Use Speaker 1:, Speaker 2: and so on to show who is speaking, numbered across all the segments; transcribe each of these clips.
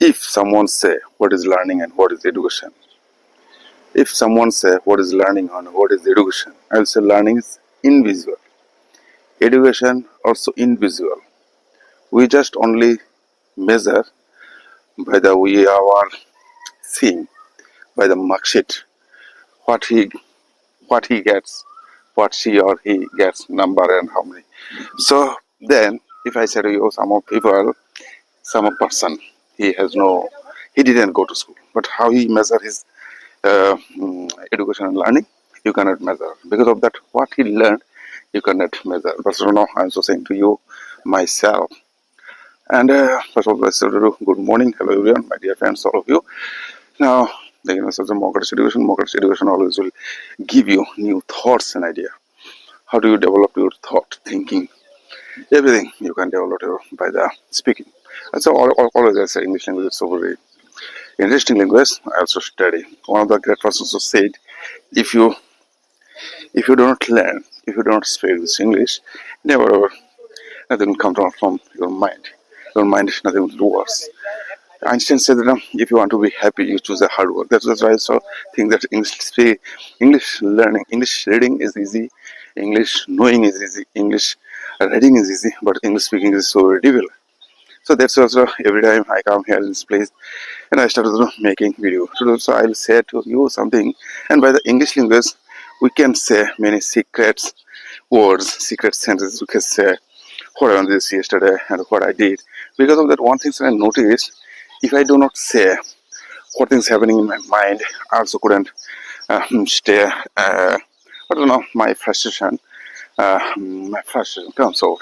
Speaker 1: If someone say what is learning and what is education, if someone say what is learning and what is education, I'll say learning is invisible, education also invisible. We just only measure by the way our seeing, by the mark sheet, what he what he gets, what she or he gets, number and how many. So then, if I say to you, some of people, some person, he didn't go to school, but how he measure his education and learning, you cannot measure. Because of that, what he learned, you cannot measure. But so now I'm so saying to you, myself. And first of all, I say to you, good morning, hello everyone, my dear friends, all of you. Now, the University of Mockers Education always will give you new thoughts and idea. How do you develop your thought, thinking, everything you can develop by the speaking. And so always I say English language is so very interesting language. I also study. One of the great persons who said, if you do not learn, if you do not speak this English, never ever nothing will come down from your mind. Your mind nothing will do worse. Einstein said that if you want to be happy, you choose a hard work. That's why I also think that English learning, English reading is easy, English knowing is easy, English reading is easy, but English speaking is so very difficult. So that's also every time I come here in this place and I started making video. So I'll say to you something, and by the English language, we can say many secrets words, secret sentences. We can say what I did yesterday and what I did. Because of that, one thing that I noticed, if I do not say what things happening in my mind, I also couldn't stay. I don't know, my frustration comes out,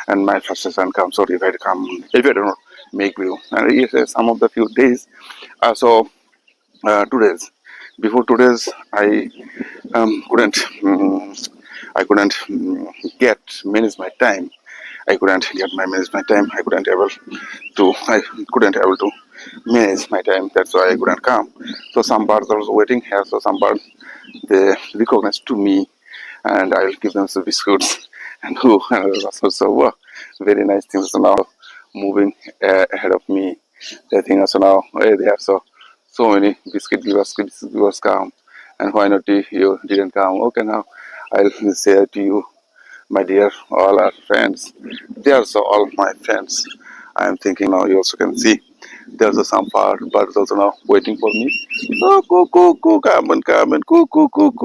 Speaker 1: and my frustration comes out if I do not make video. And yes, some of the few days, so 2 days before 2 days, couldn't I couldn't get manage my time. I couldn't get my manage my time. I couldn't able to manage my time. That's why I couldn't come. So some birds are waiting here. So some birds they recognize to me, and I will give them some biscuits and who so very nice things. So now moving ahead of me, they think so now they have so many biscuit givers come, and why not you didn't come? Okay, now I'll say to you, my dear, all our friends. They are so all my friends. I am thinking now you also can see there's a some part birds also now waiting for me. Oh, go, come and go.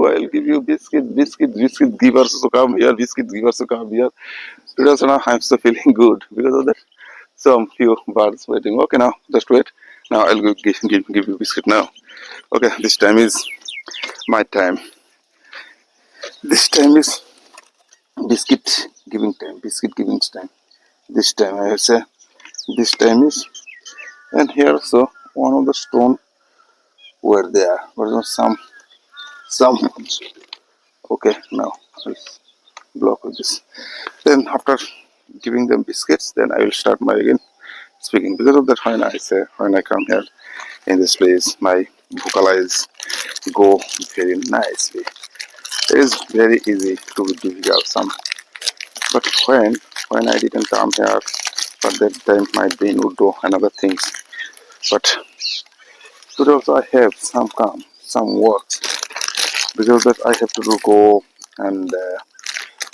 Speaker 1: I'll give you biscuit givers to come here, biscuit givers to come here. Today also now I'm so feeling good because of that. Some few birds waiting. Okay, now just wait. Now I'll give you biscuit now. Okay, this time is my time. This time is biscuit biscuit giving time. This time I will say this time is, and here so one of the stone were there was some okay, now I'll block with this. Then after giving them biscuits, then I will start my again speaking. Because of that, when I come here in this place, my vocalize go very nicely. It is very easy to be difficult some, but when I didn't come here, but that time my brain would do another things. But today also I have some work because that I have to do go and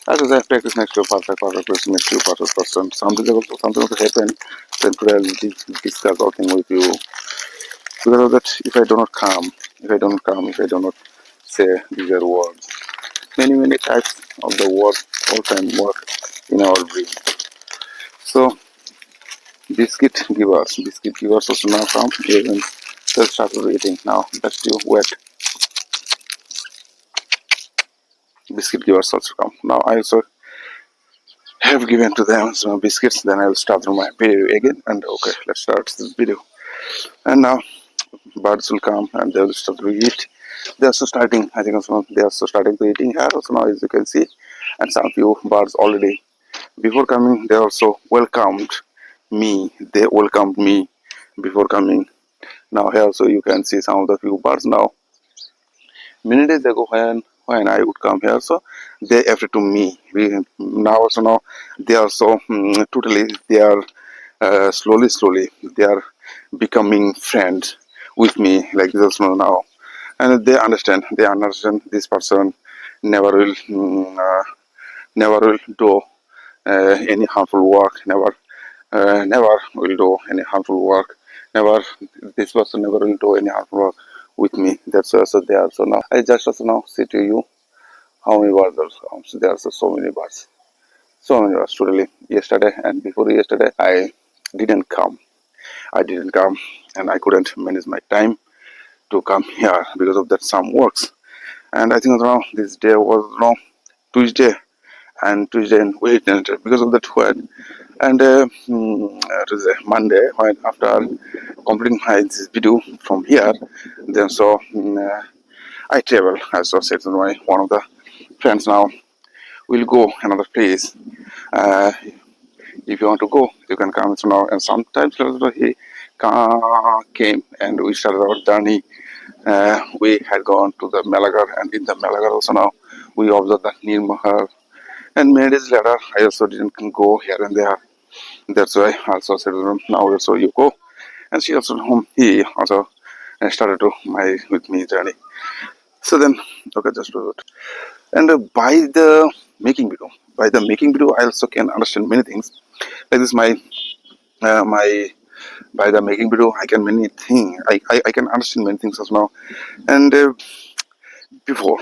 Speaker 1: as I practice next to perfect person, next to perfect person. Something also happen. Then today I'll discuss all thing with you. Because of that, if I do not say these are words, many types of the word all time work in our brain. So biscuit givers also now come even they started eating now. That's you wet. Biscuit givers also come now. I also have given to them some biscuits. Then I will start my video again. And okay, let's start this video. And now birds will come and they will start to eat. They are also starting. I think also they are also starting to eating here. Also now, as you can see, and some few birds already before coming. They also welcomed me. They welcomed me before coming. Now here also you can see some of the few birds now. Many days ago when I would come here, so they after to me. Now also now they are so totally they are slowly they are becoming friends with me like this now, and they understand this person never will never will do any harmful work, never will do any harmful work, never, this person never will do any harmful work with me. That's also there. So now I just also now say to you how many birds are comes. There are so many birds. So many birds totally. Yesterday and before yesterday didn't come. I didn't come and I couldn't manage my time to come here because of that some works. And I think now this day was Tuesday and Tuesday and Wednesday because of that word. And it was a Monday when after completing my this video from here, then so I travel. As I said to my one of the friends now, we'll go another place. Uh, if you want to go, you can come. So now and sometimes he came and we started our journey. We had gone to the Malagar, and in the Malagar also now we observed the Nir Mahal. And many days later, I also didn't go here and there. That's why I also said to them, now also you go. And she also he also started to my with me journey. So then, okay, just do it. And by the making video, I also can understand many things. Like this, my by the making video, I can many things. I can understand many things as well. And before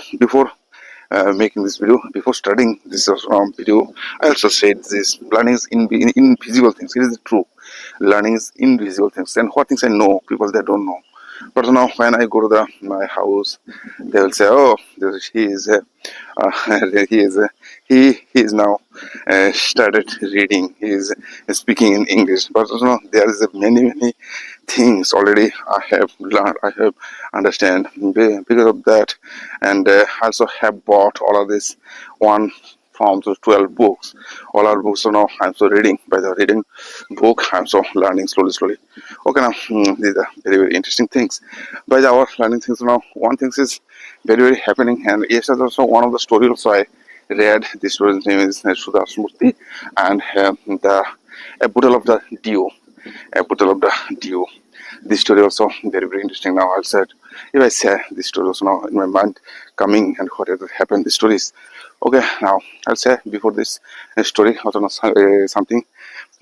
Speaker 1: making this video, before studying this video, I also said this learning is in visible things. It is true. Learning is in visible things, and what things I know, people that don't know. But now when I go to my house, they will say, "Oh, he is he is he is now started reading. He is speaking in English." But there is many things already I have learned. I have understand because of that, and also have bought all of this one from the 12 books. All our books are now I'm so reading. By the reading book, I'm so learning slowly. Okay, now these are very interesting things. By the our learning things now, one thing is very happening, and yes, there's also one of the stories also I read. This story's name is Sudas Murti, and the a bottle of the dew, a bottle of the dew. This story also very interesting. Now I said, if I say this story also now in my mind coming and whatever happened, the stories. Okay, now I'll say before this story also something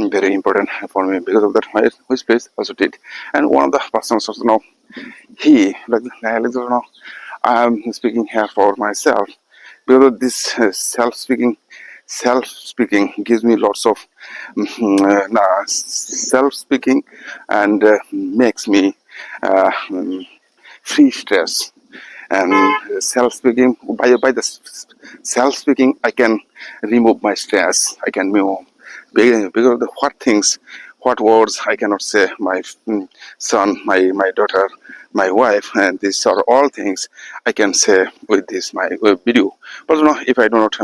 Speaker 1: very important for me because of that my which place also did, and one of the persons also now he like now I'm speaking here for myself because of this self-speaking gives me lots of self-speaking and makes me free stress and self-speaking by the self-speaking I can remove my stress. I can move because of the what things, what words I cannot say my son, my daughter, my wife, and these are all things I can say with this my video. But if I do not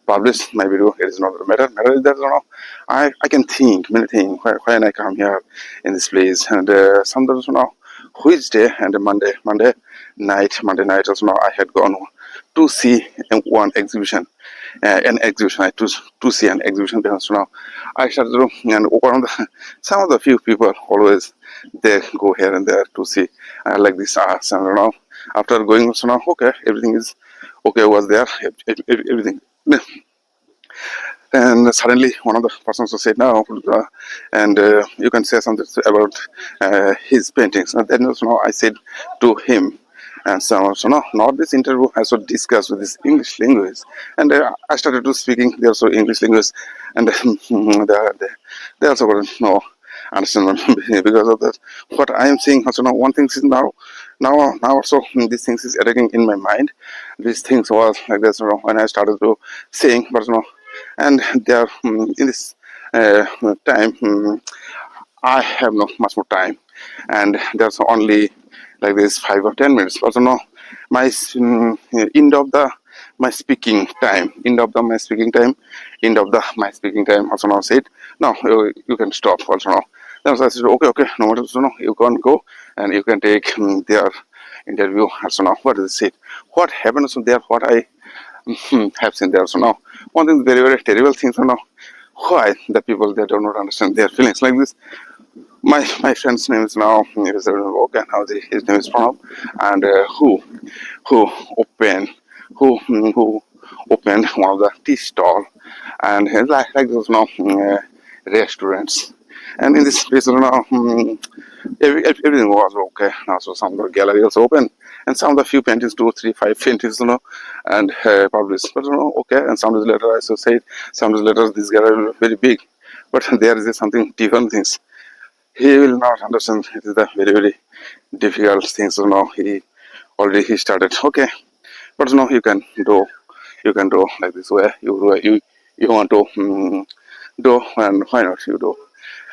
Speaker 1: publish my video, it is not the matter. Matter is that I can think many things when I come here in this place, and sometimes which day and Monday night also I had gone to see one exhibition, an exhibition. I to see an exhibition because I started to, and one of the some of the few people always they go here and there to see like this arts, and after going also okay, everything is okay, was there everything. And suddenly one of the persons said no, and you can say something about his paintings. And then also I said to him, and so not this interview I also discussed with this English linguist, and I started to speaking. They also English linguists, and they also couldn't know understand because of that. What I am saying also one thing is now also these things is attacking in my mind. These things was like this when I started to saying, but and there in this time I have not much more time, and there's only like this 5 or 10 minutes. Also, my end of the my speaking time, end of the my speaking time. Also, now said, no, you can stop. Also, now. Then I said, okay, no matter. So, no, you can go and you can take their interview. Also, now, what is it? What happened? So, there, what I have seen there. So, now, one thing very terrible thing. So, now, why the people they do not understand their feelings like this. my friend's name is now okay, now his name is Pranab, and who opened who opened one of the tea stall, and like those restaurants, and in this place everything was okay. Now so some of the gallery was open, and some of the few paintings, two, three, five paintings, and published. But okay. And some days later, I so said, some days later, this gallery was very big, but there is something different things. He will not understand. It is the very very difficult things. He already he started. Okay, but you can do like this way. You want to do, and why not you do?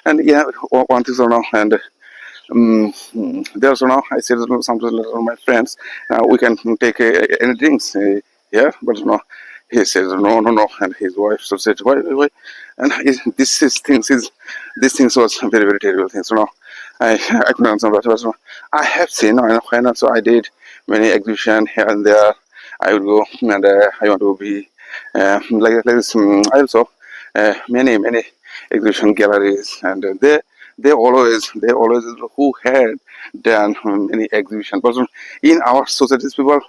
Speaker 1: And yeah, one thing and there's I said sometimes to my friends, we can take any drinks here, but he says no, and his wife so said why, and this is things is these things was very very terrible things. I couldn't answer, but I have seen, why not? So I did many exhibition here and there. I would go, and I want to be like this. I also many exhibition galleries, and they always who had done many exhibition. But in our societies, people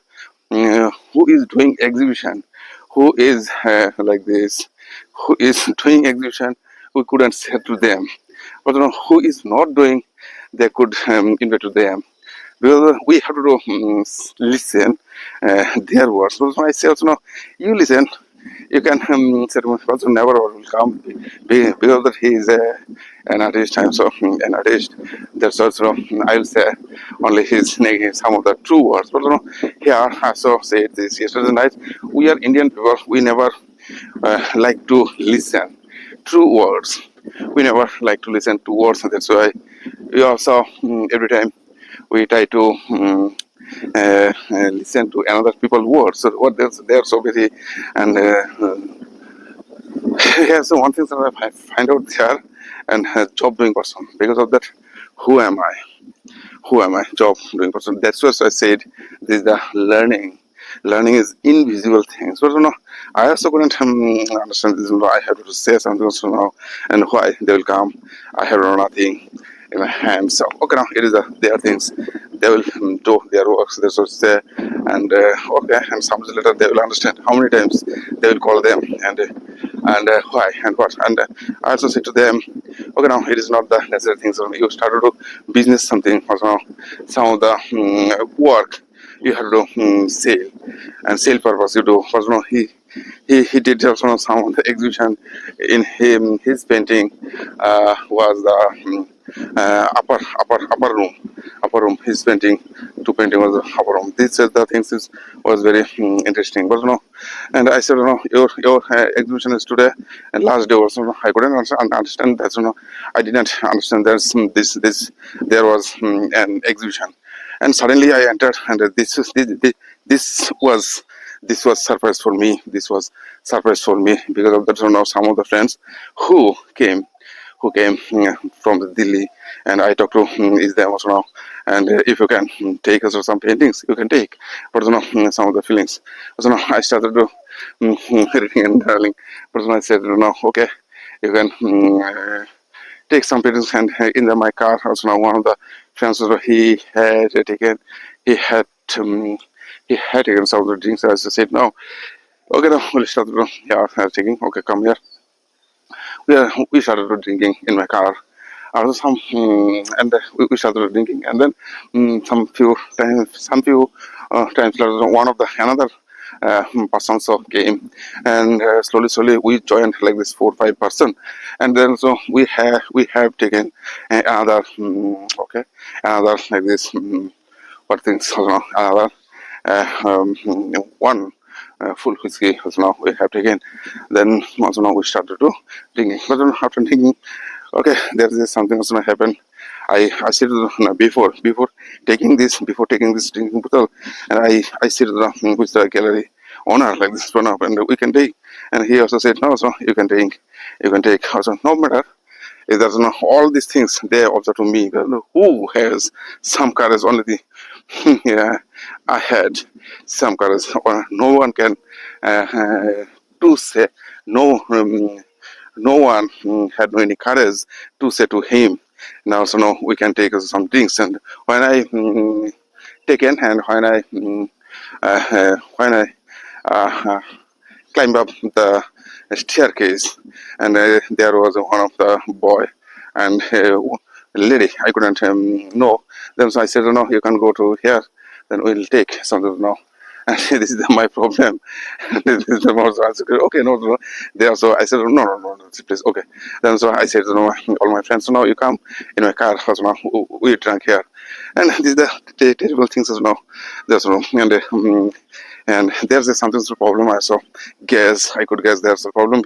Speaker 1: who is doing exhibition, who is like this, who is doing exhibition, we couldn't say to them. But who is not doing, they could invite to them. Because we have to listen their words. So I say also, you listen, you can say to me, also never will come because that he is an artist. I'm so an artist. That's also I'll say only his some of the true words. But here I also said this yesterday night. We are Indian people. We never like to listen true words. We never like to listen to words, and that's why we also every time we try to listen to another people's words. So what they're so busy, and yeah. So one thing that I find out there, and job doing person. Because of that, who am I? Who am I? Job doing person. That's what I said. This is the learning. Learning is invisible things. But I also couldn't understand this. I have to say something so now, and why they will come. I have nothing in my hands. So okay, now it is their things. They will do their works. That's what say, and okay, and some later they will understand how many times they will call them, and why and what. And I also say to them, okay, now it is not the necessary things. You started to business something, or some of the work you have to sell, and sale purpose you do. Because he did also some of the exhibition in his painting was the upper room. His painting, two painting was the upper room. These are the things was very interesting. But and I said your exhibition is today, and last day also I couldn't understand that. I didn't understand there's this there was an exhibition, and suddenly I entered, and this was this was surprise for me. This was surprise for me because of that. Some of the friends who came from the Delhi, and I talked to is them also now. And if you can take us or some paintings, you can take. But some of the feelings. So I started to reading and darling. But I said, okay, you can take some paintings. And in my car, also now one of the friends, he had taken, he had. He had taken some of the drinks. So I said, no, okay, now we'll start. Yeah, taking. Okay, come here. We started drinking in my car. Also and we started drinking, and then some few times later, one of the another person so came, and slowly we joined like this 4 5 person, and then so we have taken another okay, another like this what things another one full whiskey also now we have taken. Then also now we started to drinking. But then after drinking, okay, there is something also happened. I said before taking this drinking bottle, and I said with the gallery owner like this one up, and we can take. And he also said no, so you can take also no matter. It doesn't know all these things they observe to me. But who has some courage? Only the yeah, I had some courage. No one can to say no. No one had any courage to say to him Now so now we can take some drinks. And when I taken and when I uh, climbed up the staircase, and there was one of the boy and lady. I couldn't know them, so I said, "No, you can go to here. Then we'll take something now." And this is my problem. This is the most answer. Okay, no. There, so I said, no, please, okay. Then so I said, no, all my friends, so now you come in my car. So now we drank here, and this is the terrible things. So now there's no and there's a something problem. I saw guess I could guess there's a problem.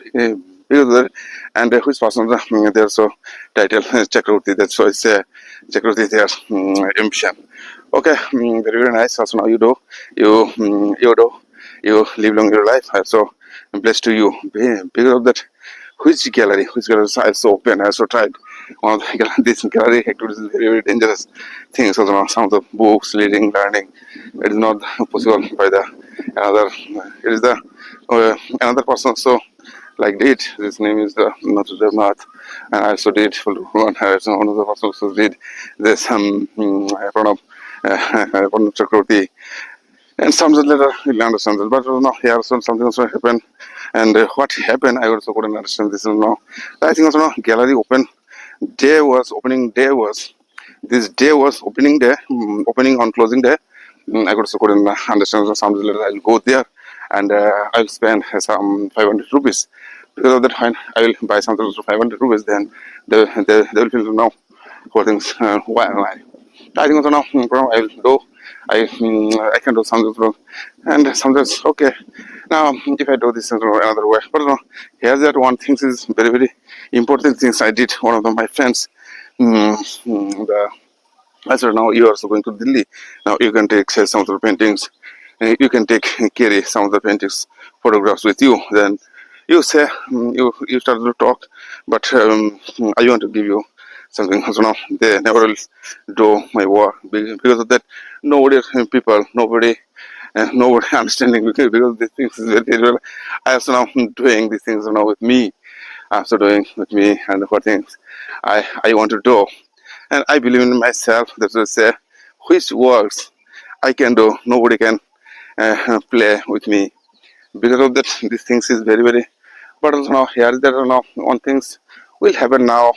Speaker 1: And which person there's a title Chakravarti. That's why it's Chakravarti there's ambition. Okay, very nice. Also now you live long your life. So blessed to you. Because of that, which gallery I also open. I also tried one of the this gallery activities is very dangerous things. So now some of the books, reading, learning, it is not possible by the another. It is the another person. So like did his name is the Notre Dame Nath, and I also did one of the persons who did this Pranab Chakravarti, and some later we'll understand this. But now here something also happened, and what happened I also couldn't understand this now. I think also now gallery opening day was this day was opening day, opening on closing day. I also couldn't understand, so some later I'll go there and I'll spend some 500 rupees. Because of that, fine, I will buy something for 500 rupees. Then they will feel now for things. Why? I think also now I will do. I can do something wrong, and sometimes okay. Now if I do this in another way, but no, here's that one thing is very important things I did. One of my friends, the I said, now you are also going to Delhi. Now you can take say, some of the paintings. You can carry some of the paintings, photographs with you. Then you say you start to talk, but I want to give you something. So now they never will do my work because of that. Nobody understanding because these things is very well. I also now doing these things now with me. I'm also doing with me and what things I want to do. And I believe in myself. That's what I say. Which works I can do. Nobody can play with me. Because of that, these things is very. But also now here is that now one things will happen now.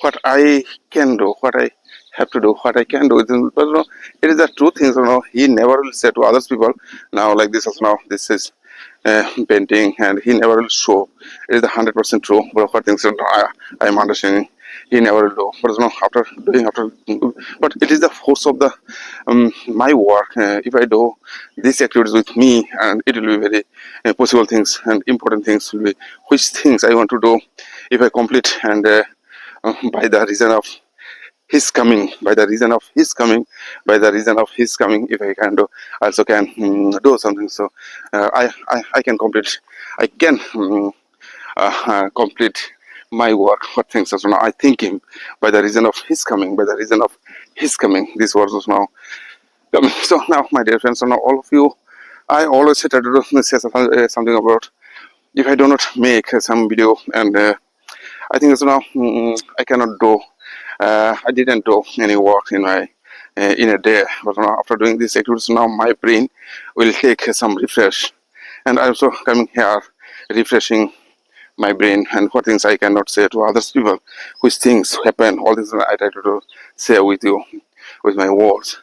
Speaker 1: What I can do, what I have to do, what I can do. But you know, it is the true things. You know, he never will say to others people now like this. Also now this is painting, and he never will show. It is the 100% true. But what things I am understanding, he never will do. But you know, but it is the force of the my work. If I do these activities with me, and it will be very possible things and important things will be which things I want to do if I complete and by the reason of his coming, by the reason of his coming, by the reason of his coming, if I can do, also can do something. So I can complete, I can complete my work for things. So now I think him by the reason of his coming, by the reason of his coming. This was now coming. So now, my dear friends, so now all of you, I always try to say something about if I do not make some video and I think so now I cannot do. I didn't do any work in my in a day, but now after doing this activities, now my brain will take some refresh, and I'm also coming here refreshing my brain and what things I cannot say to others people, which things happen. All this I try to say with you with my words.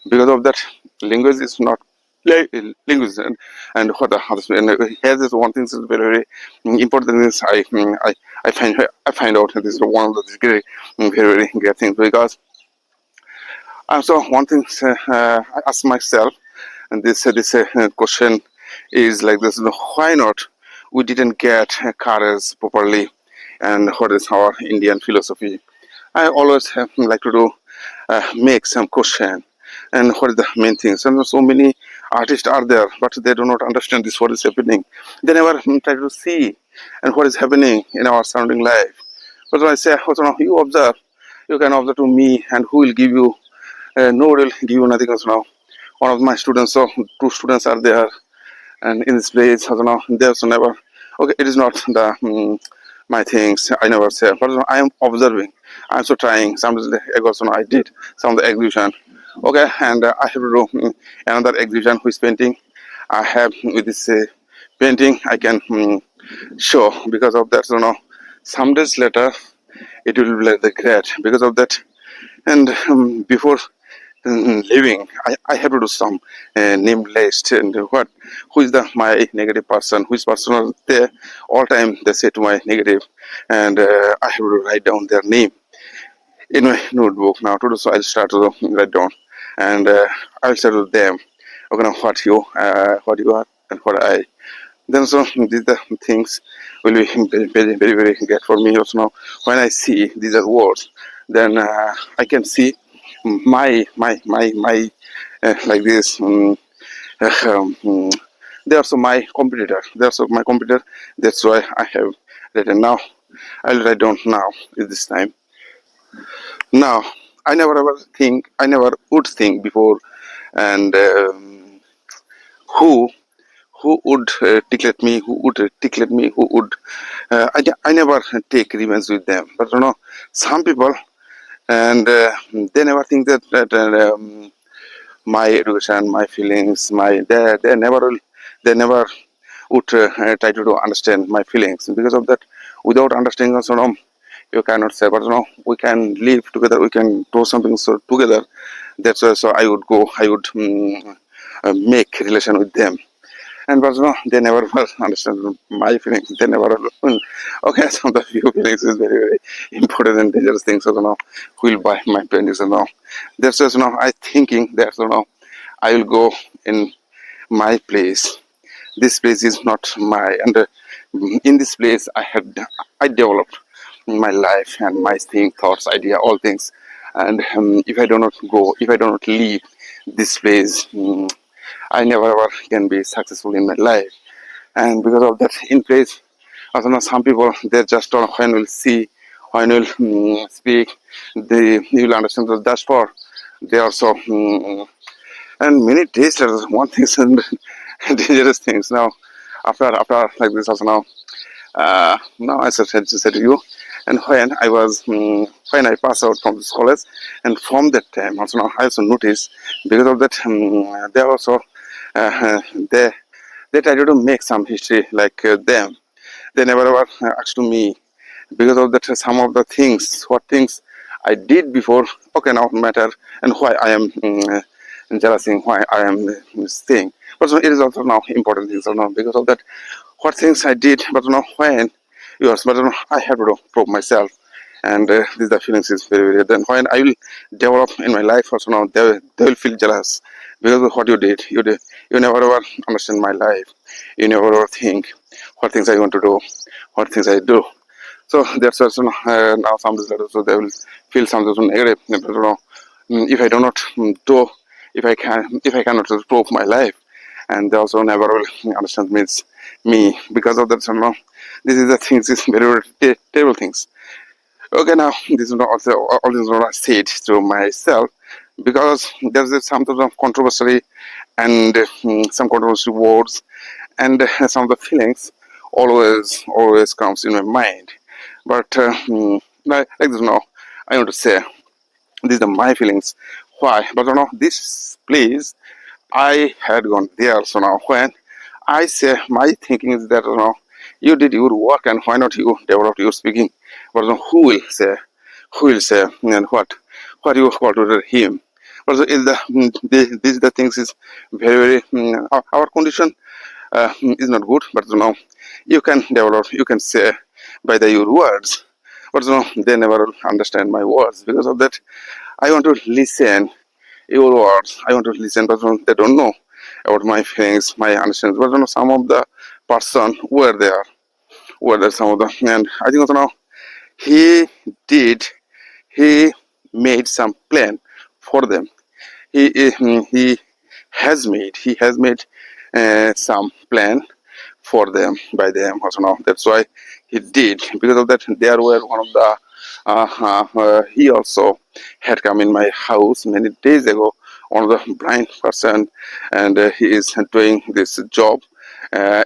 Speaker 1: Because of that, language is not language and what the others. And here is one thing is very important is I find out that this is one of the very great things because so one thing I ask myself and this question is like this: why not we didn't get courage properly, and what is our Indian philosophy? I always have, like to do make some question and what is the main things. And so many artists are there, but they do not understand this what is happening. They never try to see and what is happening in our surrounding life. But when I say, oh, so you observe, you can observe to me, and who will give you? Nobody will give you nothing else now. One of my students, so two students are there, and in this place, I don't know, they also never. Okay, it is not the my things. I never say, but I am observing. I'm so trying. Sometimes also I did some of the exhibition. Okay, and I have to do another exhibition who is painting. I have with this painting I can show because of that. Some days later it will be like the great because of that. And before living, I have to do some name list and what who is the my negative person, which person are there all time they say to my negative, and I have to write down their name in my notebook. Now to do so I'll start to write down, and I'll start with them. Okay, now what you are and what I. Then these are things will be very great for me also. Now when I see these are words, then I can see my like this. They also my competitor. They also my competitor. That's why I have written now. I'll write down now is this time. Now I never ever think. I never would think before, and who who would tickle at me, who would tickle at me, who would. I never take revenge with them. But some people, and they never think that my education, my feelings, they never would try to understand my feelings. Because of that, without understanding us, you cannot say. But we can live together, we can do something so together. That's why. So I would go. I would make relation with them, and but they never understand my feelings. They never okay. Some of the few feelings is very important and dangerous things. So who will buy my paintings? That's just I thinking that I will go in my place. This place is not my, and in this place I developed my life and my thoughts, idea, all things. And if I do not go, if I do not leave this place, I never ever can be successful in my life. And because of that, in place, also some people they just don't when will see, when will speak, they you will understand that that's for they also and many days later one thing and dangerous things now after like this also now I said to you, and when I was when I passed out from this college, and from that time also now I also noticed because of that they also uh, they they try to make some history like them. They never ever asked to me because of that some of the things what things I did before. Okay, now matter and why I am jealousing, why I am staying. But it is also now important things now because of that what things I did. But when yours, but I have to prove myself. And these the feelings is very then when I will develop in my life also now they will feel jealous because of what you did. You never ever understand my life. You never ever think what things I want to do, what things I do. So that's also now some letters, so they will feel something negative. If I do not do, if I cannot prove my life, and they also never will understand me because of that. So now, this is the things, is very terrible things. Okay, now this is not also all this is not I said to myself because there's some sort of controversy and some controversial words and some of the feelings always comes in my mind. But like this now, I want to say these are my feelings. Why? But this place I had gone there. So now when I say my thinking is that you did your work and why not you develop your speaking? But who will say? Who will say and what you call to him? But is these the things is very our condition is not good. But you can develop. You can say by your words. But they never understand my words because of that. I want to listen your words. I want to listen, but they don't know about my feelings, my understanding. But some of the person were there some of them, and I think also now he did, he made some plan for them. He has made some plan for them by them also now. That's why he did because of that. There were one of the he also had come in my house many days ago. One of the blind person, and he is doing this job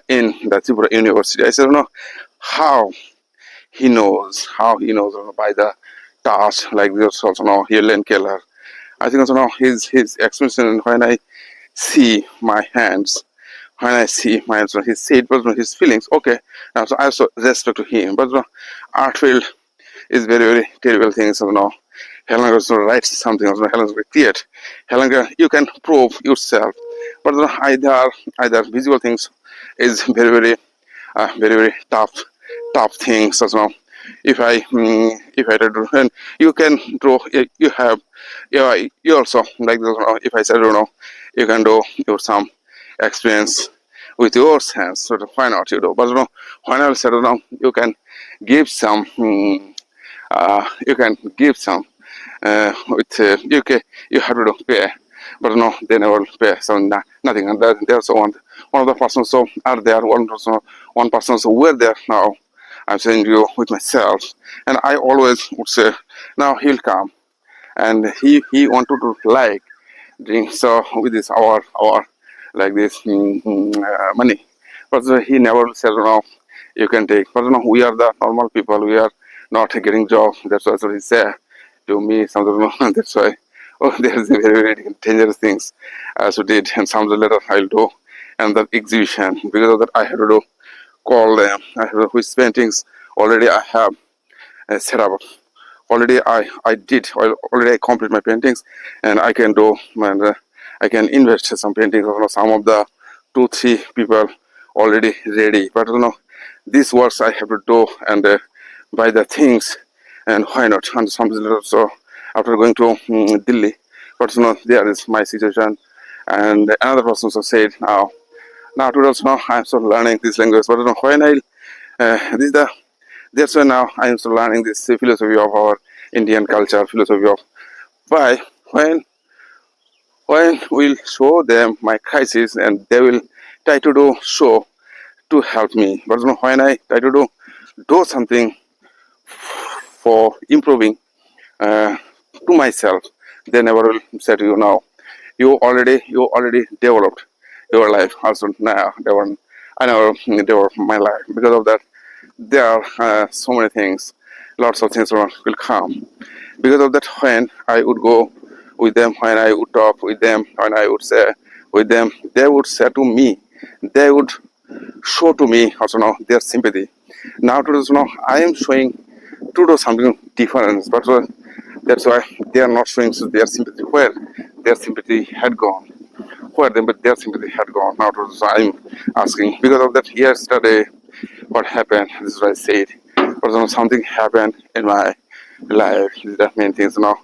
Speaker 1: in the Tripura University. I said, how he knows how he knows by the touch, like this also now Helen Keller. I think also now his expression when I see my hands, when I see my hands, he said, but his feelings, okay. Now, so I also respect to him, but art field is very, very terrible things, Helen also writes something, Helen will create. Helen, you can prove yourself, but either visual things is very, very, very tough things, if I do, and you can draw, you have, yeah, you also like this, if I said, you can do your some experience with your hands, so why not you do, but when I said, you can give some, you can give some, with you have to pay, but no, they never pay, so nothing, and there's one of the persons so are there, one person so we're there now. I'm saying you with myself, and I always would say, now he'll come, and he wanted to like drink so with this our like this money, but he never said, no, you can take, but we are the normal people, we are not getting job, that's what he said to me, something. That's why, oh, there's a very, very dangerous things as we did, and some later I'll do, and the exhibition, because of that I had to do call them, I have which paintings already I have set up, already I did, already I complete my paintings, and I can do, and I can invest some paintings, some of the 2 3 people already ready, but these works I have to do, and buy the things, and why not, and something so after going to Delhi, but there is my situation, and another person also said, now today also now I'm still learning this language, but when I this is the that's why now I am still learning this philosophy of our Indian culture, philosophy of why when we'll show them my crisis, and they will try to do show to help me, but when I try to do something for improving uh, to myself, they never will say to you, now you already developed your life also, now I never developed my life, because of that there are so many things, lots of things will come, because of that when I would go with them, when I would talk with them, when I would say with them, they would say to me, they would show to me also now their sympathy. Now to this now I am showing to do something different, but that's why they are not showing their sympathy, where their sympathy had gone, where them, but their sympathy had gone. Now to this I'm asking, because of that yesterday what happened, this is what I said, but something happened in my life, this is the main things now.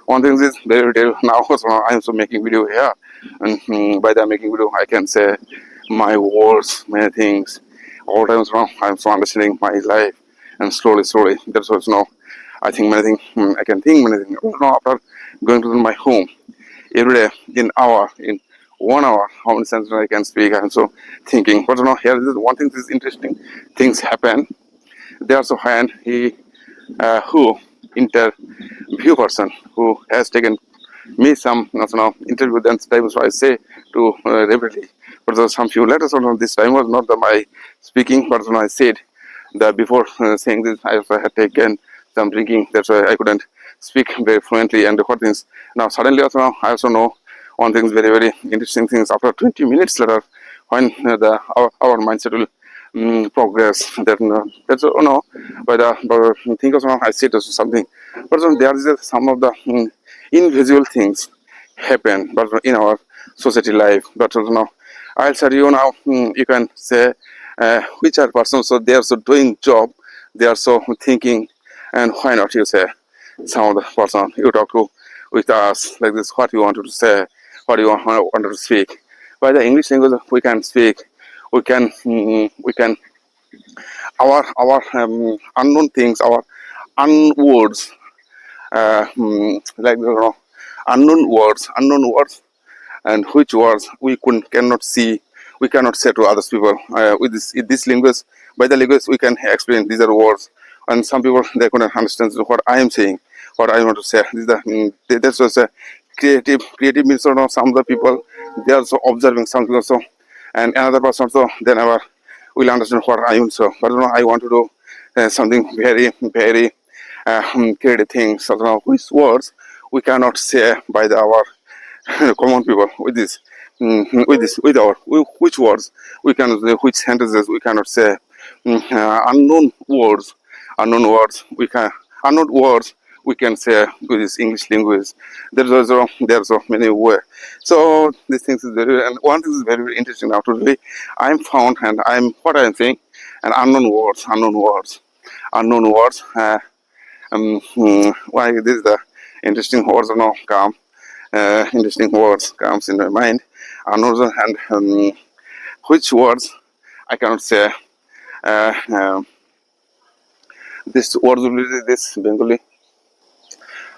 Speaker 1: One thing is very detail now, also now I'm so making video here, and by the making video I can say my words, many things, all times now I'm so understanding my life, and slowly that's what's now I think many things, I can think many things now after going to my home every day in 1 hour, how many sentences I can speak, I'm so thinking, but here is one thing, this interesting things happen. There's a hand who interview person who has taken me some interview, then time, so I say to repeatedly, but there was some few letters, this time was not my speaking, but I said that before saying this I also had taken some drinking, that's why I couldn't speak very fluently and record things. Now suddenly also now I also know one thing is very, very interesting things, after 20 minutes later, when our mindset will progress, that that's by the think of I said also something, but there is some of the invisible things happen, but in our society life, but I'll tell you now, you can say which are persons, so they are so doing job, they are so thinking, and why not you say some of the person you talk to with us like this, what you wanted to say, what you wanted to speak. By the English language we can speak, we can our unknown things, our unwords, like unknown words, and which words we cannot see, we cannot say to other people. With this language, by the language we can explain these are words, and some people they couldn't understand what I am saying, what I want to say. This is that's just a creative means, some of the people they are also observing something also, and another person also they never will understand what I am. So but I want to do something very creative things. So now, which words we cannot say by our common people with with our which words we can which sentences we cannot say. Unknown words we can unknown words we can say with this English language. There's so many words. So these things is very, and one thing is very interesting now today. I'm found and I'm what I'm saying and unknown words. Why this is the interesting words now come interesting words comes in my mind. On the other hand, which words I cannot say. Uh, um, this words will be this Bengali.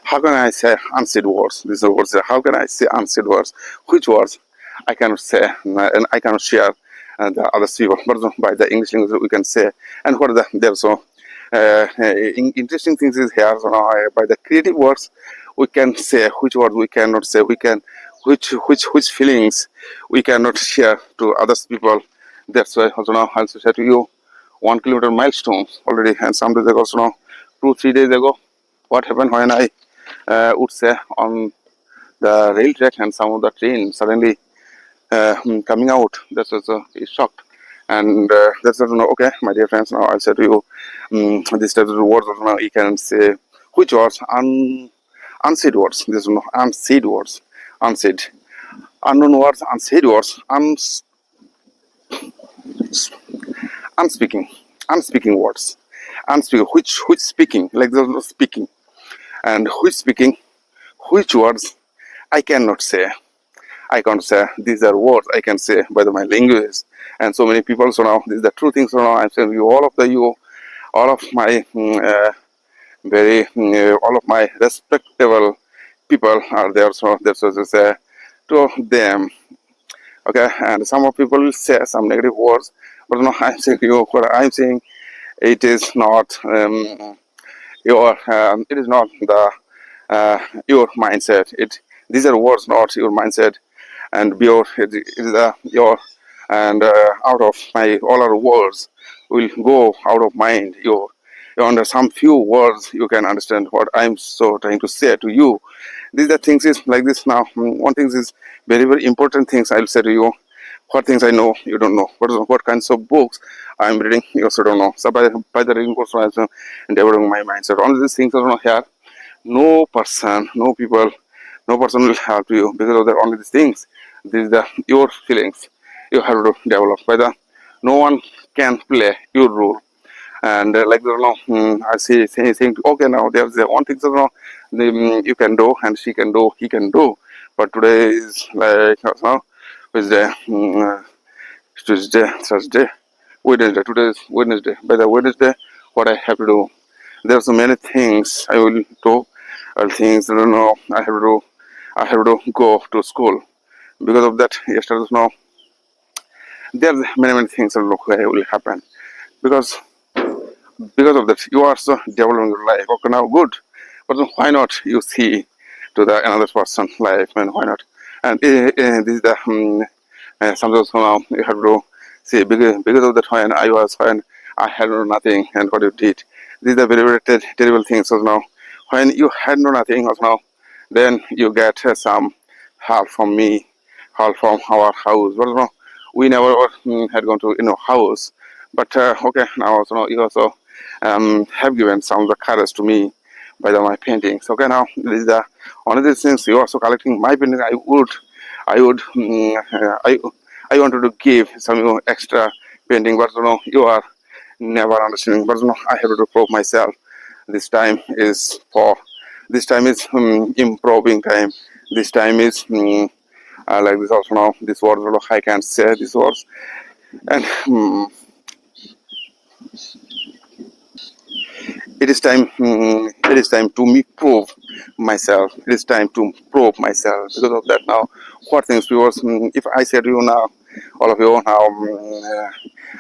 Speaker 1: How can I say unsaid words? These are words. How can I say unsaid words? Which words I cannot say and I cannot share the other people. But by the English language we can say. And what are there so interesting things is here. So now, by the creative words we can say which words we cannot say. We can which feelings we cannot share to others people. That's why also now I'll say to you 1 kilometer milestone already. And some days ago, so now 2-3 days ago, what happened when I would say on the rail track and some of the train suddenly coming out. That's also is shocked. And that's also okay, my dear friends. Now I'll say to you, this type of words also now you can say which words unsaid words. This is unsaid words, unsaid, unknown words, unsaid words, unspeaking, unspeaking words, unspeaking. Which speaking like there's no speaking and which speaking, which words I cannot say. I can't say these are words I can say by my language. And so many people. So now these are the true things. So now I'm saying you all of my all of my respectable people are there. So that's what I say to them. Okay, and some of people will say some negative words, but no, I'm saying you. What I'm saying, it is not your. It is not the your mindset. These are words, not your mindset, and your it is your and out of my all our words will go out of mind. You under some few words you can understand what I'm so trying to say to you. These are things is like this now. One thing is very important things I'll say to you. What things I know you don't know. What kinds of books I'm reading you also don't know. So by the reading books I'm developing my mindset. All these things are not here. No person, no people, no person will help you because of the only these things. These are your feelings you have to develop. By the no one can play your role. And like you know, I see saying okay now there's the one thing so now you can do and she can do he can do. But today is like now Wednesday, Tuesday, Thursday, Wednesday. Today is Wednesday. By the Wednesday, what I have to do? There are so many things I will do. Things I don't know. I have to go to school. Because of that, yesterday now there are many things that will happen. Because of that, you are so developing your life. Okay, now good. But then why not you see to the another person's life and why not? And this is the sometimes now you have to see because of that when I had no nothing and what you did. These are very terrible things. So now when you had no nothing also now then you get some help from me, help from our house. But no, we never had gone to house. But okay now also now you also have given some of the courage to me by my paintings. Okay now this is the one of these things you also collecting my painting. I would I wanted to give some extra painting, but you are never understanding. But I have to prove myself. This time is for this time is improving time. This time is like this also now. This words I can say these words and it is time. It is time to me prove myself. It is time to prove myself. Because of that now, what things because if I say to you now, all of you now,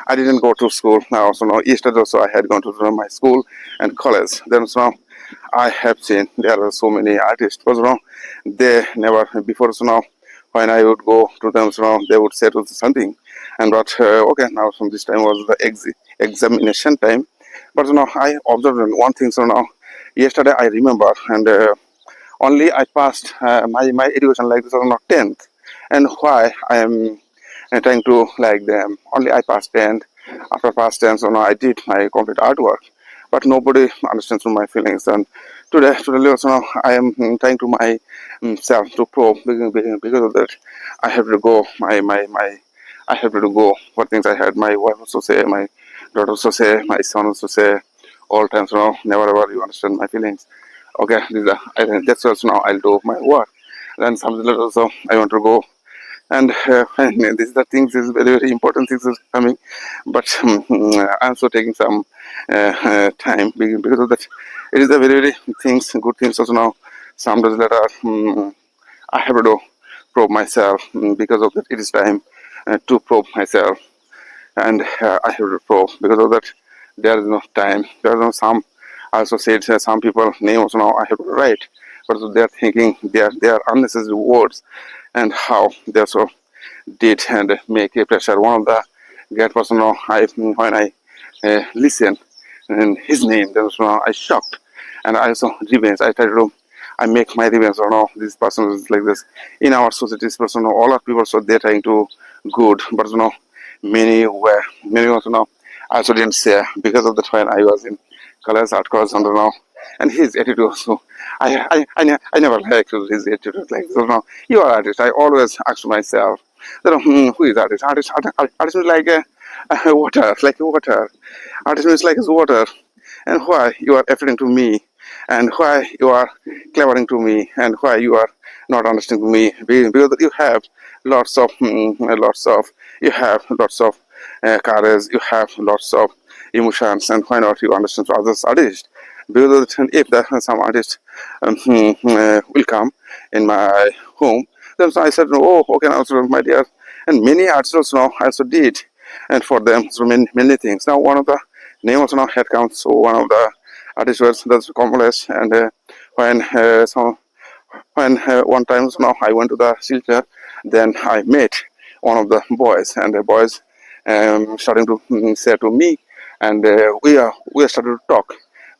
Speaker 1: I didn't go to school now. So now yesterday also I had gone to my school and college. Then so now I have seen there are so many artists. But now they never before so now when I would go to them so now they would say to something. And but okay now from this time was the examination time. But I observed one thing. So now, yesterday I remember, and only I passed my education like this on 10th, and why I am trying to like them. Only I passed 10th. After past tense, so now I did my complete artwork, but nobody understands my feelings. And today also now I am trying to my self to prove because of that I have to go I have to go for things I had my wife also say, my daughter also say, my son also say all times now never ever you understand my feelings. Okay, I think that's also now I'll do my work. Then something else also I want to go and this is the things is very important things is coming, but I'm also taking some time because of that. It is a very things good things also now. Some days later, I have to probe myself because of that. It is time to probe myself, and I have to probe because of that. There is no time. There is no some. I also said some people name also now I have to write, but so they are thinking they are unnecessary words, and how they also did and make a pressure. One of the great person now I when I listen and his name, then so I shocked, and I also revenge. I try to I make my revenge. Or no, this person is like this in our society. This person, all our people, so they're trying to good, but many also now I also didn't say because of the time I was in colors art course and now. And his attitude, so I never liked his attitude like so now. You are artist. I always ask myself, who is artist? Artist is like water, like water. Artist is like water, and why you are affecting to me, and why you are clevering to me, and why you are not understanding me because you have lots of you have lots of courage, you have lots of emotions, and why not you understand others artists because if some artist will come in my home, then so I said, oh, okay, also my dear, and many artists now I also did, and for them so many things. Now one of the name also now head counts. So one of the artists was that's complex, and when one time so now I went to the shelter, then I met one of the boys, and the boys starting to say to me, and we are started to talk.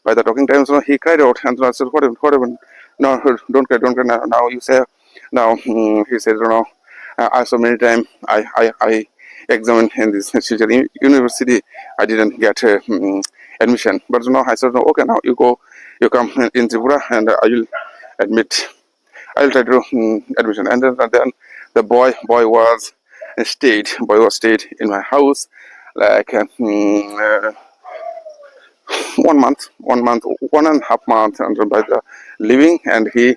Speaker 1: By the talking time, so he cried out, and so I said, what happened? No, don't cry now. You say now. He said, I so many times I examined in this university. I didn't get admission, but now I said, no, okay, now you go, you come in Tripura, and I will admit. I'll try to admission, and then the boy was stayed in my house like 1 month, 1.5 months, and by the living, and he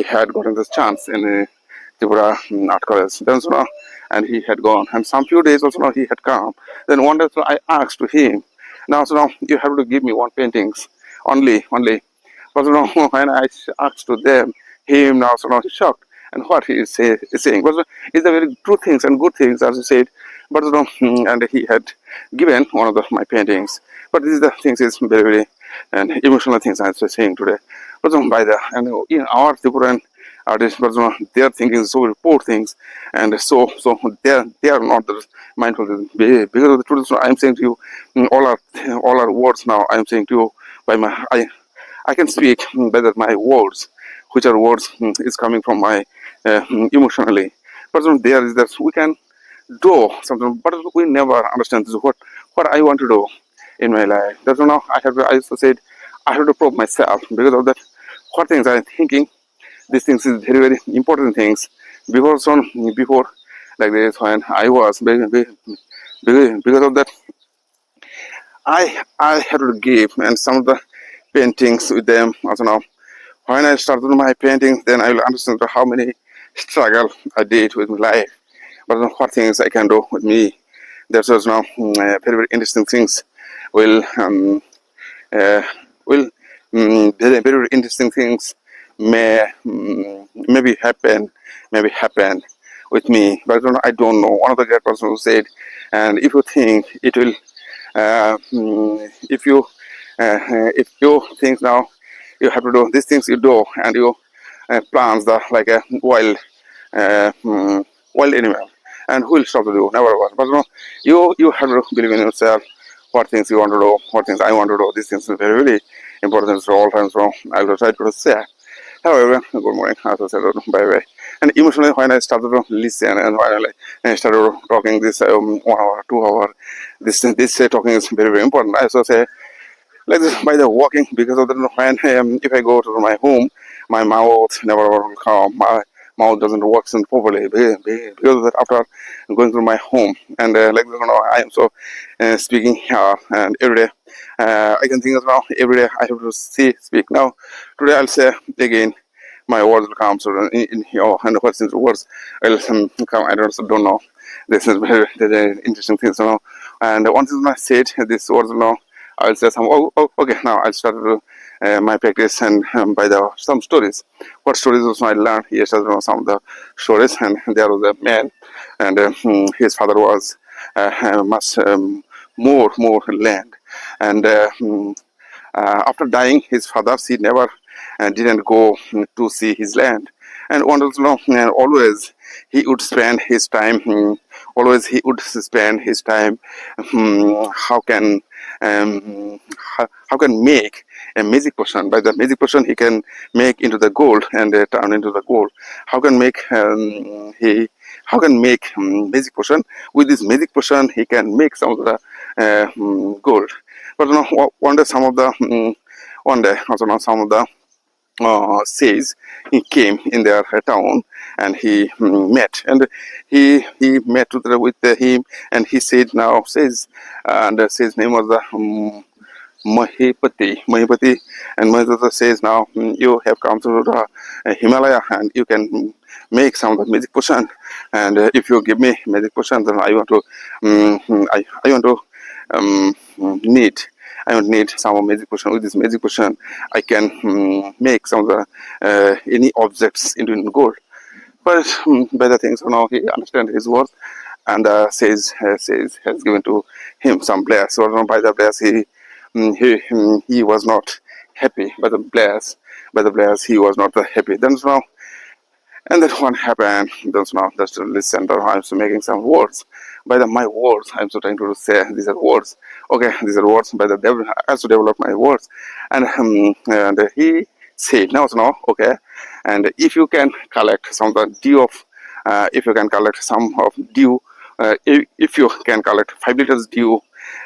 Speaker 1: had gotten this chance in Tripura Art College. Then so now, and he had gone, and some few days also now he had come. Then one day so I asked to him, now so now you have to give me one paintings only. But you know, when I asked to them, him now so now he's shocked. And what he is saying was it's a very true things and good things as he said. But you know, and he had given one of my paintings. But this is the things is very and emotional things I'm saying today. But by the and in our Tripuran artists, but they are thinking so poor things, and so they are not the mindful because of the truth. So I'm saying to you, all our words now. I'm saying to you by my I can speak better my words, which are words is coming from my emotionally. But there is that we can do something, but we never understand this, what I want to do in my life. That's why now I also said I have to prove myself because of that. What things I'm thinking, these things is very important things. Before like this when I was because of that I had to give and some of the paintings with them also now. When I started my painting, then I will understand how many struggle I did with my life. But what things I can do with me. There's also now very interesting things will uh, will very interesting things maybe happen with me. But I don't know. One of the great person who said, and if you think it will, if you think now you have to do these things you do, and you plants the like a wild animal, and who will stop to do? Never was. But you have to believe in yourself. what things you want to do, what things I want to do. These things are very, very important. So all times, so I will try to say. However, good morning, as I said, bye bye. And emotionally, when I started to listen and when I started talking this 1 hour, 2 hour, this talking is very, very important. I also say, like this, by the walking, because of the when if I go to my home, my mouth never will come. My mouth doesn't work properly because of that. After going through my home and like I am so speaking here and every day. I can think of now every day I have to speak now. Today I'll say again. My words will come so in your and what's in the words I'll come. I don't know. This is very interesting things, And once I said these words, I'll say some. Okay. Now I'll start to my practice and by the some stories. What stories also I learned? Yes, some of the stories. And there was a man, and his father was much more land, and after dying, his father he never didn't go to see his land, and one also always he would spend his time. Always he would spend his time. How can how can make a magic potion? By the magic potion, he can make into the gold and turn into the gold. How can make he? How can make magic potion? With this magic potion, he can make some of the gold. But one day some of the one day also some of the says he came in their town and he met and he met with him and he said now says and his name was the Mahipati and Mahipati says now you have come to the Himalaya and you can make some of the magic potion and if you give me magic potion then I want to I want to um, need I don't need some magic potion. With this magic potion, I can make some of the any objects into gold. But by the things, he understands his words and says has given to him some bless. So by the bless, he was not happy. By the bless, he was not happy. Then now and that one happened. That's now just to listen. I'm so making some words. By the my words, I'm so trying to say these are words. Okay, these are words. By the devil, I also develop my words. And he said now, so now, okay. And if you can collect some of the dew of, if you can collect some of dew, if you can collect 5 liters dew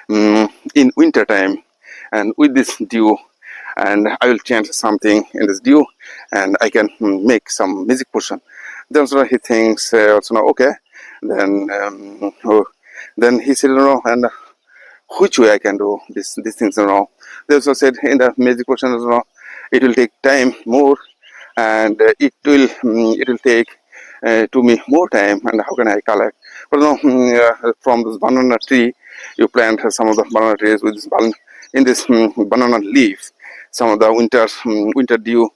Speaker 1: in winter time, and with this dew and I will change something in this dew and I can make some magic potion. Then so he thinks okay. Then then he said and which way I can do these things They also said in the magic potion it will take time more and it will take to me more time and how can I collect but from this banana tree you plant some of the banana trees with this in this banana leaf some of the winter dew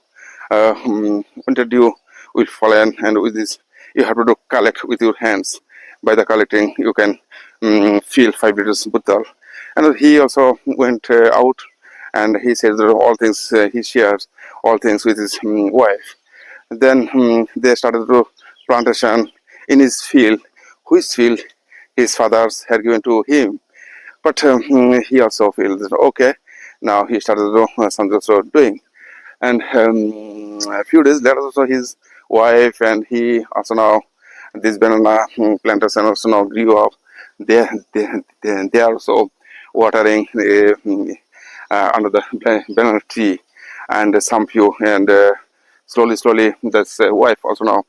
Speaker 1: winter dew will fall in and with this you have to do collect with your hands by the collecting you can fill 5 liters bottle and he also went out and he says that all things he shares all things with his wife then they started to plantation in his field which field his fathers had given to him but he also feels that, okay now he started to do something also doing and a few days later also his wife and he also now this banana plantation also now grew up they are also watering under the banana tree and some few and slowly this wife also now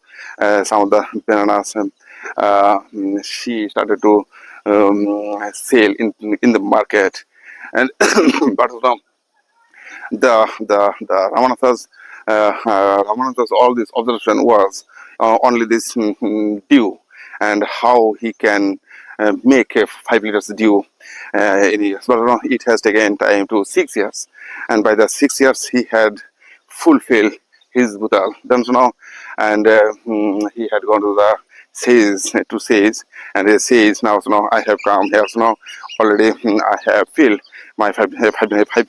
Speaker 1: some of the bananas she started to sell in the market and but now the Ramanatha's all this observation was only this dew and how he can make a 5 liters dew in years. But it has taken time to 6 years, and by the 6 years he had fulfilled his butal. Then so now, and he had gone to the sage and he says now so now I have come here so now already I have filled my 5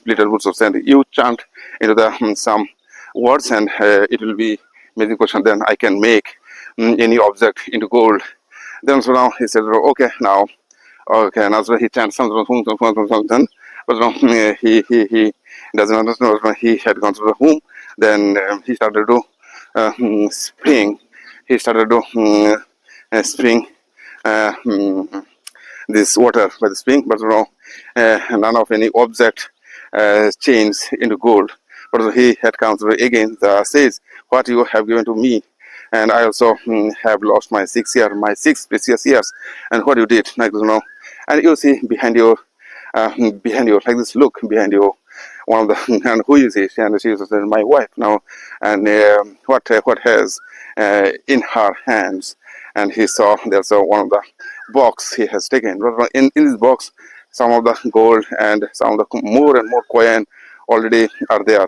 Speaker 1: liter words of sand. You chant into the some words and it will be magic question. Then I can make any object into gold. Then so now he said, okay, now Okay, and also he chants something, but he doesn't understand. He had gone to the home. Then he started to spring. He started to spring uh, mm, this water by the spring, but none of any object changed into gold. But he had come to again says, "What you have given to me, and I also have lost my 6 years, my 6 precious years, and what you did, like and you see behind you, like this look behind you, one of the and who is she? And she is my wife now, and what has in her hands, and he saw there's one of the box he has taken. In this box, some of the gold and some of the more and more coin already are there,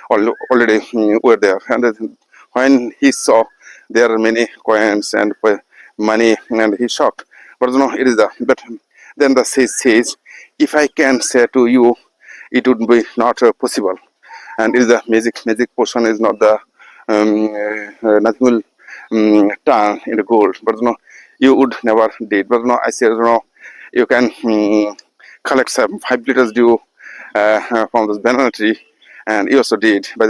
Speaker 1: already were there, and then when he saw there are many coins and money, and he shocked. But it is the but then the sage says, if I can say to you, it would be not possible. And is the magic portion is not the nothing will turn into gold. But you would never did. But I said you can collect some 5 liters dew from this banana tree, and you also did. But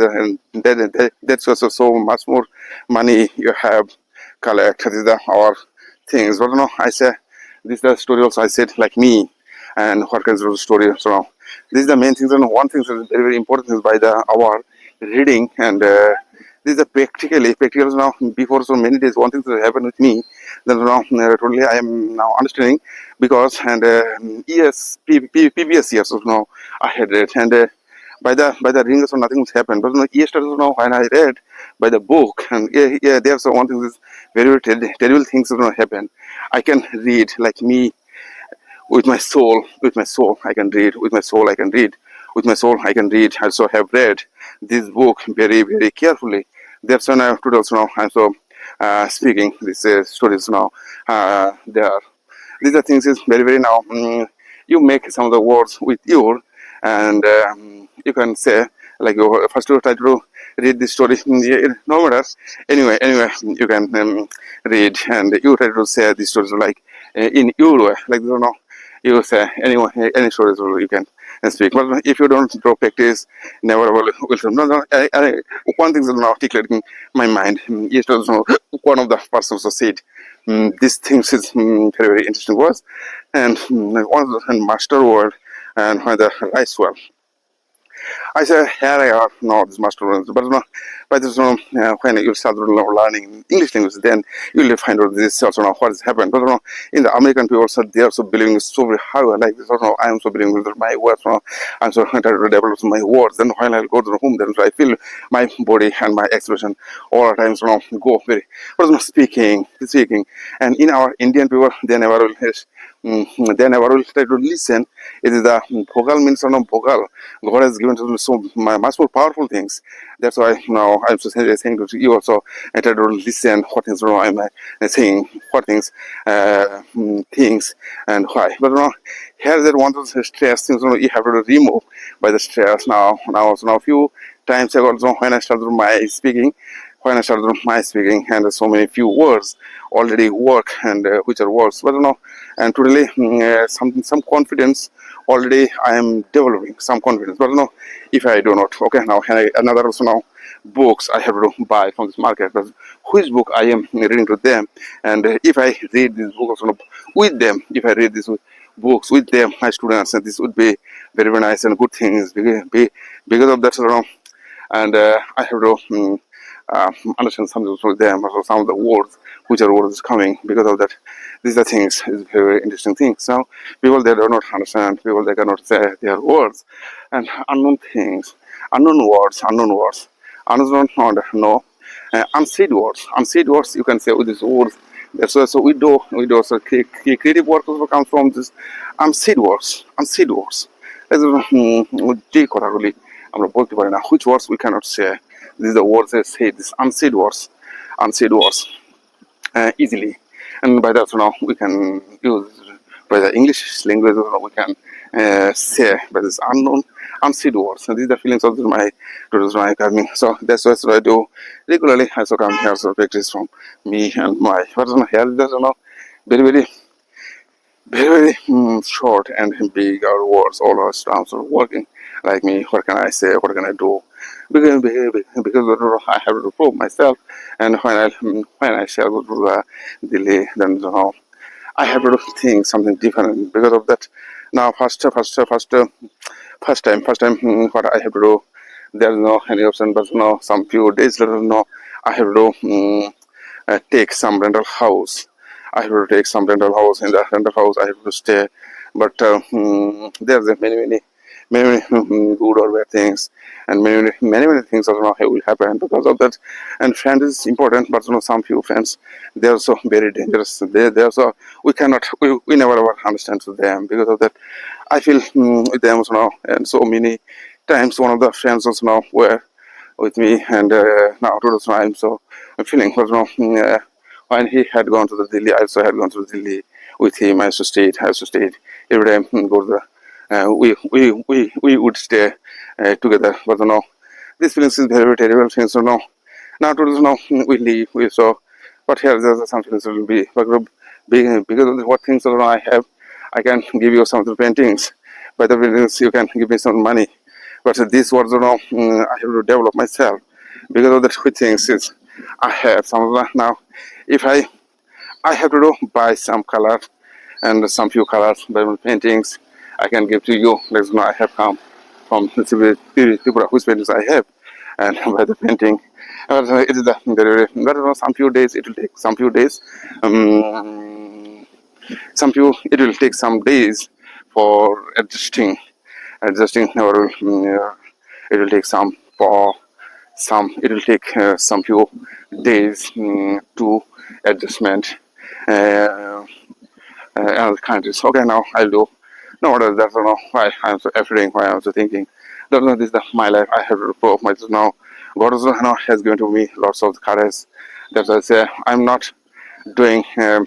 Speaker 1: that's also so much more money you have collect. This is our things. But I say this is the story also. I said like me, and what kinds of story. So this is the main things. And one thing that is very important is by the our reading, and this is the practical now. Before so many days, one thing that happened with me, then now totally I am now understanding, because and yes, previous years of now I had read, and by the ring, so nothing has happened. But yesterday now when I read by the book, and there's one thing is very terrible things that not happen. I can read like me with my soul I can read, with my soul I can read, with my soul I can read. I also have read this book very carefully. That's when I today also now I'm so speaking these stories now. There these are things is very now you make some of the words with your, and you can say like you first you try to read this story no matter anyway you can read, and you try to say these stories like in your way, like you say anyway any stories you can speak. But if you don't draw practice, never will no, one thing is now articulating my mind. Yesterday one of the persons who said these things is very interesting words, and one of the master word, and one of the rice word. I said, here I are, no, this master words, but by this when you start learning English language, then you will find out this also what has happened. But in the American people also they are so believing so very hard like this. I am so believing with my words. I'm so trying to develop my words. Then when I go to the home, then I feel my body and my expression all the times go very. But speaking, and in our Indian people, they never will try to listen. It is the vocal means vocal. God has given to so much more powerful things. That's why now I'm just saying to you also, and try to listen what things I'm saying, what things and why. But here that one of the stress things you have to remove by the stress now. So now a few times ago when I started my speaking, and so many few words already work, and which are words. But and today some confidence already I am developing some confidence. But if I do not, okay, now another also now books I have to buy from this market. But which book I am reading to them, and if I read this book also with them, if I read these books with them, my students, and this would be very nice and good things because of that. And I have to understand something from them, or some of the words, which are words coming because of that. These are things is very interesting things. Now people they do not understand, people they cannot say their words, and unknown things, unknown words, unknown no, unsaid words. You can say with these words. That's why so we do so creative work also comes from this unsaid words. যে কথাগুলি আমরা বলতে পারি না, which words we cannot say. These are the words I say, these unsaid words easily, and by that we can use by the English language we can say by this unsaid words. And these are the feelings of my coming. So that's what I do regularly. I also come here so practice from me and my. But here there's very very, short and big our words, all our terms are working. Like me, what can I say? What can I do? Because I have to prove myself, and when I share with Delhi, then I have to think something different because of that. Now, first time, what I have to do, there's no any option, but some few days later, I have to take some rental house. I have to take some rental house. In the rental house, I have to stay. But there's many good or bad things, and many things also will happen because of that. And friends is important, but some few friends, they are also very dangerous. They also we never ever understand to them because of that. I feel with them and so many times one of the friends also were with me, and now today I'm feeling when he had gone to the Delhi, I also had gone to the Delhi with him. I used to stay every time, go to the we would stay together, but this feelings is very terrible things. Now today we leave, but here there's some things will be because of what things I have. I can give you some of the paintings. By the paintings, you can give me some money. But this was, I have to develop myself because of the two things is I have some of the now. If I have to buy some color and some few colors by my paintings, I can give to you. Let's know I have come from Tripura, whose paintings I have, and by the painting. It is some few days. It will take some few days. It will take some days for adjusting our it will take it will take some few days to adjustment uh, other countries. Okay, now I'll do. No, that's not why I'm so afraid, why I'm so thinking. Don't know, this is my life. I have to prove myself now. God also has given to me lots of courage. That's why I say I'm not doing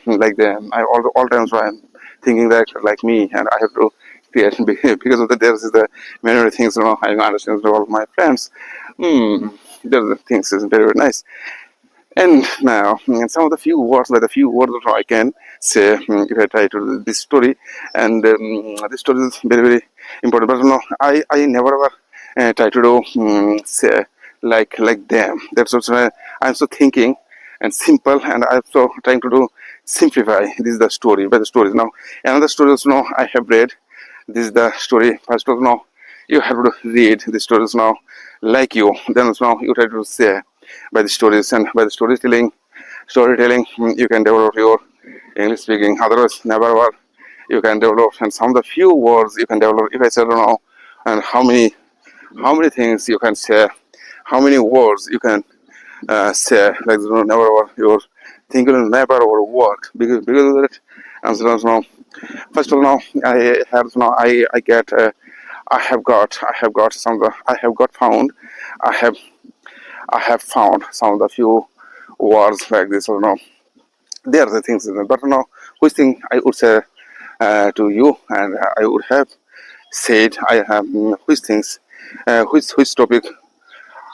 Speaker 1: like them. All times why I'm thinking that like me, and I have to create because of the there is the many things. I understand all of my friends. There's the things is very nice. And now, some of the few words, by the few words that I can say, if I try to do this story, and this story is very, very important. But I never ever try to do say like them. That's also why I'm so thinking and simple, and I'm so trying to do simplify. This is the story by the stories. Now, another story also I have read. This is the story. First of all, you have to read the stories now, like you. Then now you try to say by the stories, and by the storytelling, you can develop your English speaking. Otherwise, never ever you can develop. And some of the few words you can develop. If I say now, and how many things you can say, how many words you can say, like never ever your thinking will never ever work because of that. And now, first of all, now I have now I get. I have got some of the I have got found I have I have found some of the few words like this. They are the things. But which thing I would say to you, and I would have said I have which things, which topic,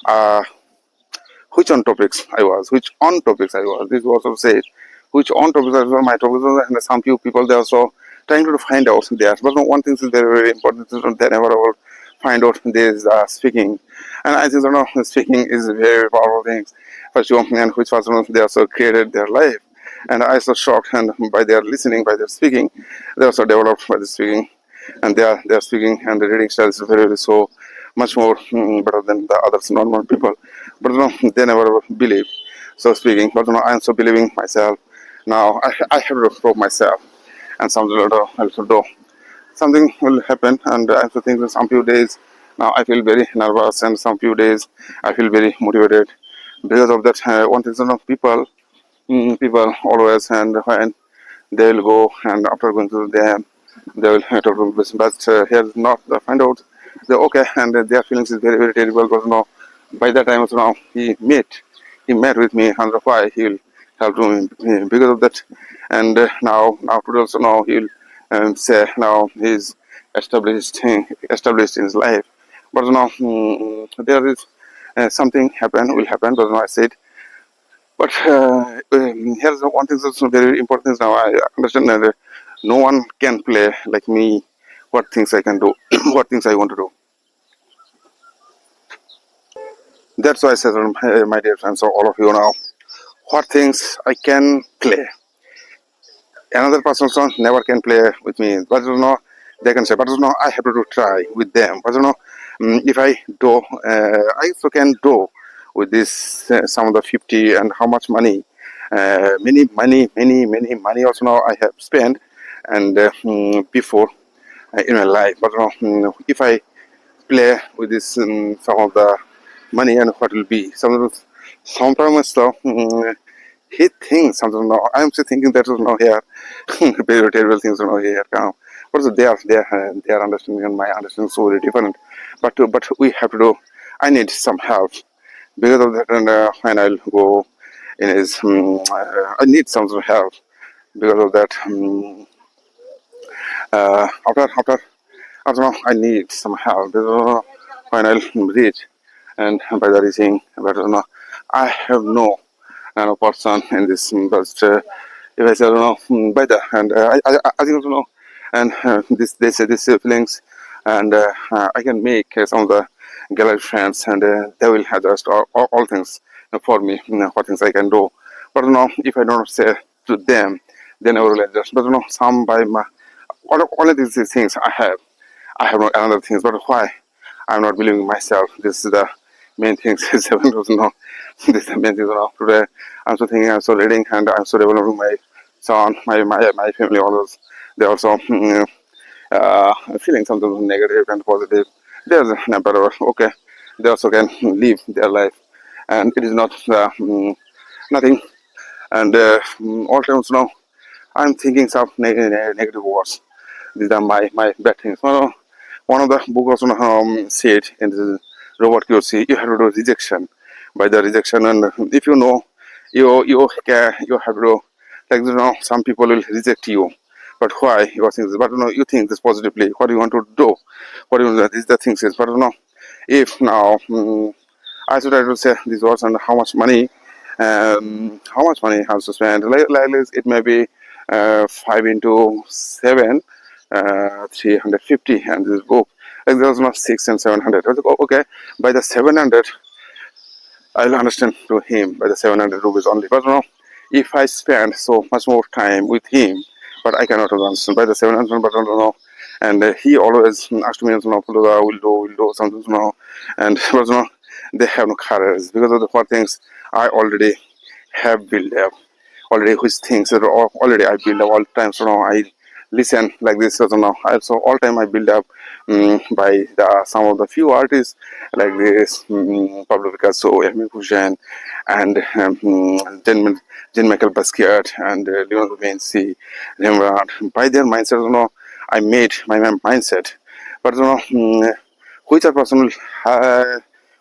Speaker 1: uh, which on topics I was. This was also said which on topics I was my topics, and some few people they also trying to find out there. But one thing is very very important. They never will find out this speaking, and I think speaking is a very powerful thing. First one, and which was they also created their life, and I was so shocked. And by their listening, by their speaking, they also developed by the speaking, and they are speaking, and the reading style is very, very so much more better than the others normal people. But they never believe. So speaking, but I am so believing myself. Now I have to prove myself, and something will also do. Something will happen, and I also think that some few days now I feel very nervous, and some few days I feel very motivated because of that. One thing, people always, and when they will go, and after going to them, they will talk to this. But here not the find out they okay, and their feelings is very very terrible. But by that time also he met with me, and why he will help me because of that. And now today also he will say now he's established in his life. But there is something will happen. But I said, but here's one thing that's very important is now I understand that no one can play like me what things I can do, what things I want to do. That's why I said, my dear friends, so all of you now, what things I can play. Another person never can play with me. But they can say, but I have to do try with them. But if I do, I also can do with this some of the 50 and how much money, many money also now I have spent and before in my life. But if I play with this some of the money and what will be sometimes though he thinks something now I'm still thinking that was now here very terrible things are now here now but so they are understanding and my understanding is so very different but we have to do I need some help because of that and when I'll go in his I need some sort of help because of that after I don't know, I need some help. When I'll reach and by the reaching, but I have no person in this. But if I say by the and I think and they say these feelings, and I can make some of the gallery friends, and they will adjust all things for me. What things I can do, but if I don't say to them, then I will adjust. But some by my all of these things I have not another things, but why I'm not believing myself. This is the main thing. Seven doesn't know. This is the main thing. Today, I'm so thinking, I'm so reading, and I'm so developing my son, my family. All those they also feeling something negative and positive. There's a better. Okay, they also can live their life, and it is not nothing. And all times now, I'm thinking some negative words. These are my bad things. One of the book also said in the Robert Kiyosaki, you have to do rejection by the rejection, and if you know you have to like some people will reject you, but why you are saying this? But you think this positively. What do you want to do? What do you want? This is the things is, but if now I should try to say these words and how much money has to spend? Like it may be 5 into 7, 350, and this book like there was not 6 and 700. I was like, oh, okay, by the 700, I'll understand to him by the 700 rupees only. But if I spend so much more time with him, but I cannot understand by the 700. But and he always asked me, will do something, and but they have no courage because of the four things I already have built up already, which things that are already I build up all the time. So now I listen like this. So now also all time I build up by some of the few artists like this Pablo Picasso, Amy Fujian, and Jean Michael Basquiat and Leonardo da Vinci, Rembrandt. By their mindset, I made my mindset. But which are person will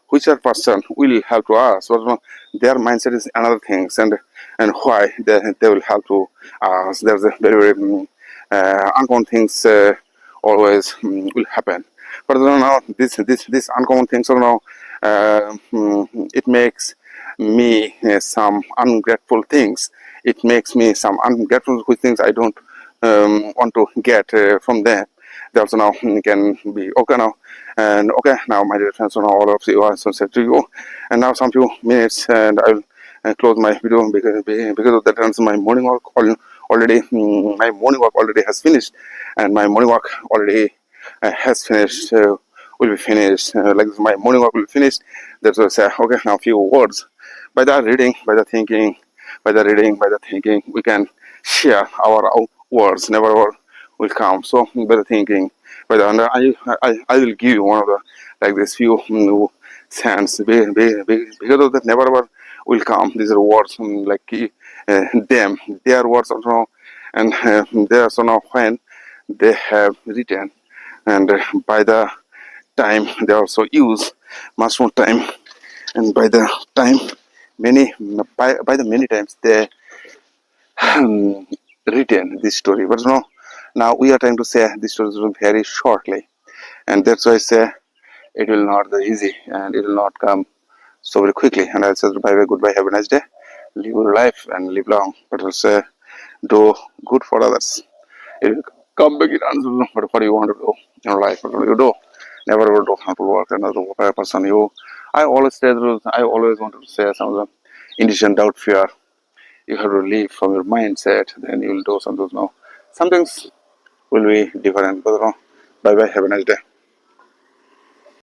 Speaker 1: which are person will have to us. But their mindset is another things, and why they will have to us. There's a very uncommon things always will happen. But now this uncommon things it makes me some ungrateful things. It makes me some ungrateful things I don't want to get from them. They also now can be okay now. And okay now, my dear friends, now all of you are so set to you. And now some few minutes, and I'll close my video because of that. My morning walk already my morning walk already has finished, and my morning walk already has finished. Will be finished. Like this, my morning walk will be finished. That's why I say okay now few words. By the reading, by the thinking, by the reading, by the thinking, we can share our words. Never ever will come. So by the thinking, by the I will give you one of the like this few sense because of that never ever will come. These are words like them. They are words also, and they are so now when they have written, and by the time they also use much more time, and by the time many by the many times they written this story. But now we are trying to say this story very shortly, and that's why I say it will not be easy and it will not come so very quickly. And I'll say bye bye, goodbye, have a nice day, live your life and live long. But I'll say do good for others. If you come back in answer, what do you want to do in your life? What do you do? Never will do how to work another person. I always say I always wanted to say some of the indecision, doubt, fear. You have to leave from your mindset, then you will do something. No, some things will be different. But bye bye. Have a nice day.